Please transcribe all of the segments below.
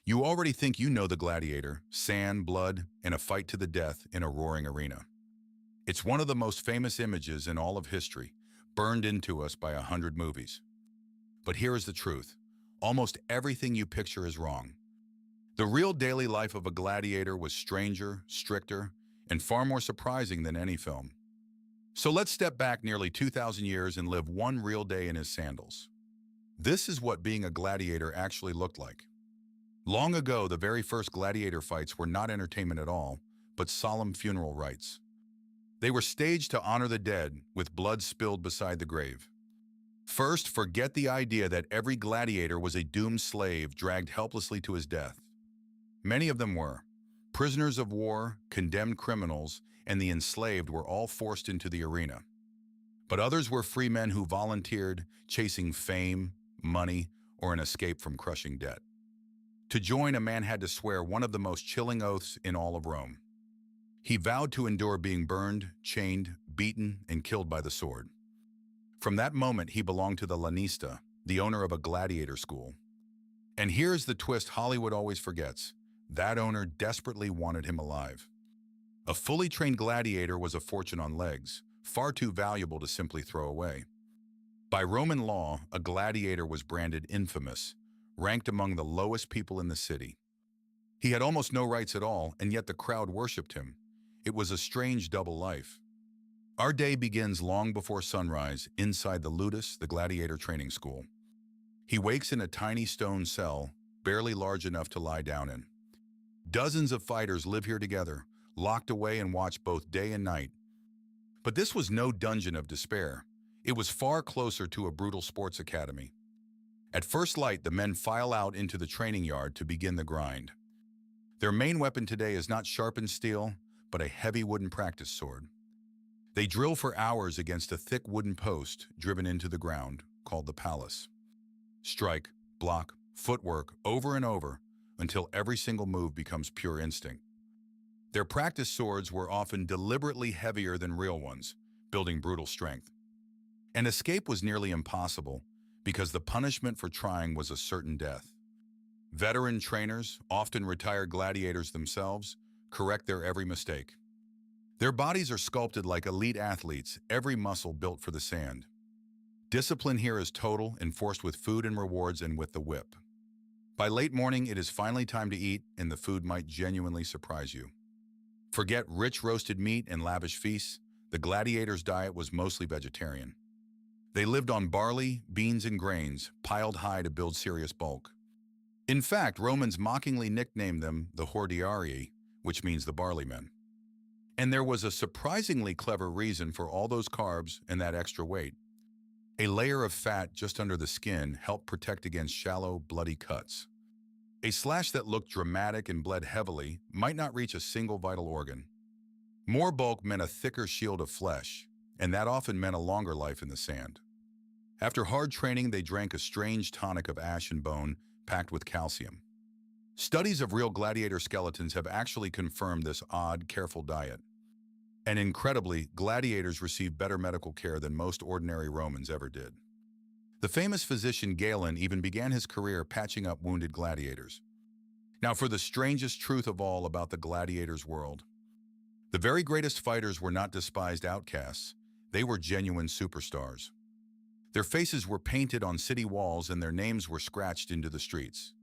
You already think you know the gladiator, sand, blood, and a fight to the death in a roaring arena. It's one of the most famous images in all of history, burned into us by 100 movies. But here is the truth. Almost everything you picture is wrong. The real daily life of a gladiator was stranger, stricter, and far more surprising than any film. So let's step back nearly 2,000 years and live one real day in his sandals. This is what being a gladiator actually looked like. Long ago, the very first gladiator fights were not entertainment at all, but solemn funeral rites. They were staged to honor the dead, with blood spilled beside the grave. First, forget the idea that every gladiator was a doomed slave dragged helplessly to his death. Many of them were. Prisoners of war, condemned criminals, and the enslaved were all forced into the arena. But others were free men who volunteered, chasing fame, money, or an escape from crushing debt. To join, a man had to swear one of the most chilling oaths in all of Rome. He vowed to endure being burned, chained, beaten, and killed by the sword. From that moment, he belonged to the lanista, the owner of a gladiator school. And here's the twist Hollywood always forgets. That owner desperately wanted him alive. A fully trained gladiator was a fortune on legs, far too valuable to simply throw away. By Roman law, a gladiator was branded infamous, ranked among the lowest people in the city. He had almost no rights at all, and yet the crowd worshipped him. It was a strange double life. Our day begins long before sunrise inside the Ludus, the gladiator training school. He wakes in a tiny stone cell, barely large enough to lie down in. Dozens of fighters live here together, locked away and watch both day and night. But this was no dungeon of despair. It was far closer to a brutal sports academy. At first light, the men file out into the training yard to begin the grind. Their main weapon today is not sharpened steel, but a heavy wooden practice sword. They drill for hours against a thick wooden post driven into the ground, called the palace. Strike, block, footwork, over and over, until every single move becomes pure instinct. Their practice swords were often deliberately heavier than real ones, building brutal strength. An escape was nearly impossible, because the punishment for trying was a certain death. Veteran trainers, often retired gladiators themselves, correct their every mistake. Their bodies are sculpted like elite athletes, every muscle built for the sand. Discipline here is total, enforced with food and rewards and with the whip. By late morning, it is finally time to eat, and the food might genuinely surprise you. Forget rich roasted meat and lavish feasts. The gladiators' diet was mostly vegetarian. They lived on barley, beans, and grains, piled high to build serious bulk. In fact, Romans mockingly nicknamed them the hordearii, which means the Barley Men. And there was a surprisingly clever reason for all those carbs and that extra weight. A layer of fat just under the skin helped protect against shallow, bloody cuts. A slash that looked dramatic and bled heavily might not reach a single vital organ. More bulk meant a thicker shield of flesh, and that often meant a longer life in the sand. After hard training, they drank a strange tonic of ash and bone packed with calcium. Studies of real gladiator skeletons have actually confirmed this odd, careful diet. And incredibly, gladiators received better medical care than most ordinary Romans ever did. The famous physician Galen even began his career patching up wounded gladiators. Now for the strangest truth of all about the gladiators' world. The very greatest fighters were not despised outcasts. They were genuine superstars. Their faces were painted on city walls and their names were scratched into the streets.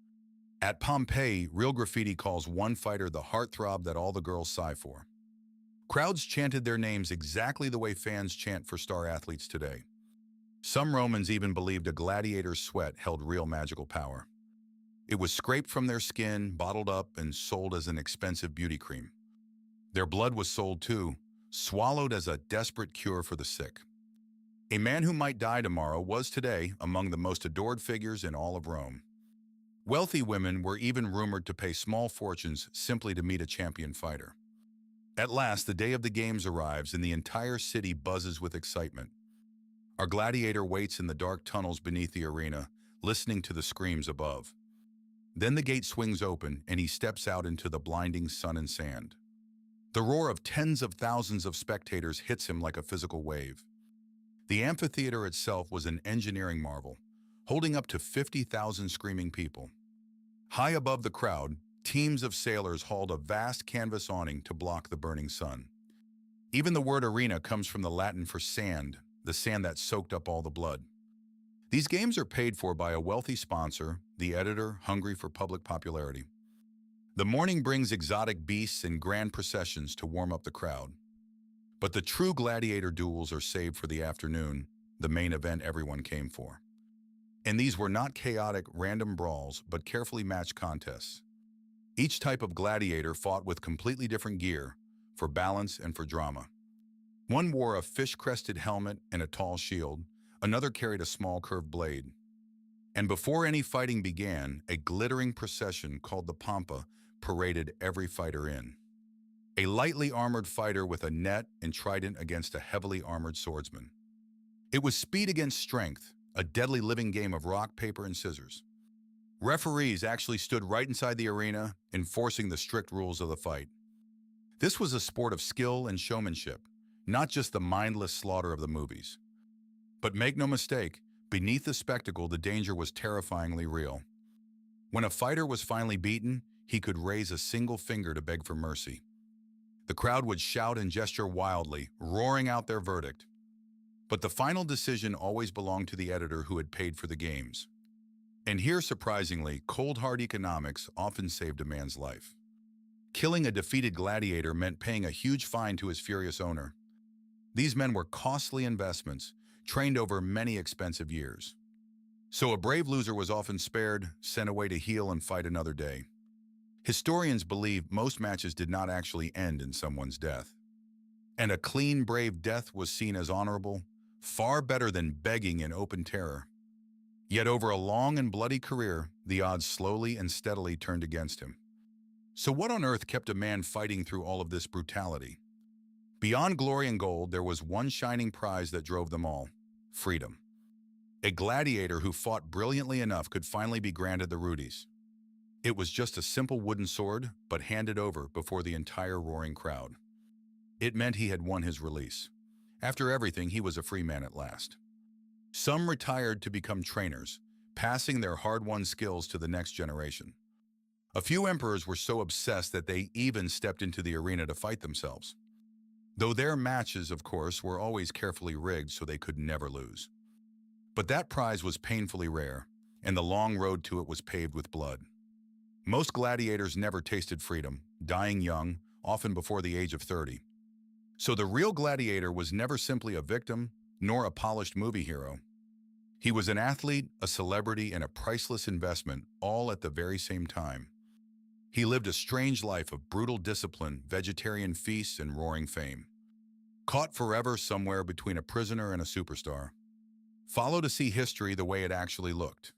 At Pompeii, real graffiti calls one fighter the heartthrob that all the girls sigh for. Crowds chanted their names exactly the way fans chant for star athletes today. Some Romans even believed a gladiator's sweat held real magical power. It was scraped from their skin, bottled up, and sold as an expensive beauty cream. Their blood was sold too, swallowed as a desperate cure for the sick. A man who might die tomorrow was today among the most adored figures in all of Rome. Wealthy women were even rumored to pay small fortunes simply to meet a champion fighter. At last, the day of the games arrives and the entire city buzzes with excitement. Our gladiator waits in the dark tunnels beneath the arena, listening to the screams above. Then the gate swings open and he steps out into the blinding sun and sand. The roar of tens of thousands of spectators hits him like a physical wave. The amphitheater itself was an engineering marvel, holding up to 50,000 screaming people. High above the crowd, teams of sailors hauled a vast canvas awning to block the burning sun. Even the word arena comes from the Latin for sand, the sand that soaked up all the blood. These games are paid for by a wealthy sponsor, the editor hungry for public popularity. The morning brings exotic beasts and grand processions to warm up the crowd. But the true gladiator duels are saved for the afternoon, the main event everyone came for. And these were not chaotic, random brawls, but carefully matched contests. Each type of gladiator fought with completely different gear, for balance and for drama. One wore a fish-crested helmet and a tall shield, another carried a small curved blade. And before any fighting began, a glittering procession called the Pampa paraded every fighter in. A lightly armored fighter with a net and trident against a heavily armored swordsman. It was speed against strength, a deadly living game of rock, paper, and scissors. Referees actually stood right inside the arena, enforcing the strict rules of the fight. This was a sport of skill and showmanship, not just the mindless slaughter of the movies. But make no mistake, beneath the spectacle, the danger was terrifyingly real. When a fighter was finally beaten, he could raise a single finger to beg for mercy. The crowd would shout and gesture wildly, roaring out their verdict. But the final decision always belonged to the editor who had paid for the games. And here, surprisingly, cold hard economics often saved a man's life. Killing a defeated gladiator meant paying a huge fine to his furious owner. These men were costly investments, trained over many expensive years. So a brave loser was often spared, sent away to heal and fight another day. Historians believe most matches did not actually end in someone's death. And a clean, brave death was seen as honorable, far better than begging in open terror. Yet over a long and bloody career, the odds slowly and steadily turned against him. So what on earth kept a man fighting through all of this brutality? Beyond glory and gold, there was one shining prize that drove them all: freedom. A gladiator who fought brilliantly enough could finally be granted the Ludus. It was just a simple wooden sword, but handed over before the entire roaring crowd. It meant he had won his release. After everything, he was a free man at last. Some retired to become trainers, passing their hard-won skills to the next generation. A few emperors were so obsessed that they even stepped into the arena to fight themselves. Though their matches, of course, were always carefully rigged so they could never lose. But that prize was painfully rare, and the long road to it was paved with blood. Most gladiators never tasted freedom, dying young, often before the age of 30. So the real gladiator was never simply a victim, nor a polished movie hero. He was an athlete, a celebrity, and a priceless investment, all at the very same time. He lived a strange life of brutal discipline, vegetarian feasts, and roaring fame. Caught forever somewhere between a prisoner and a superstar. Follow to see history the way it actually looked.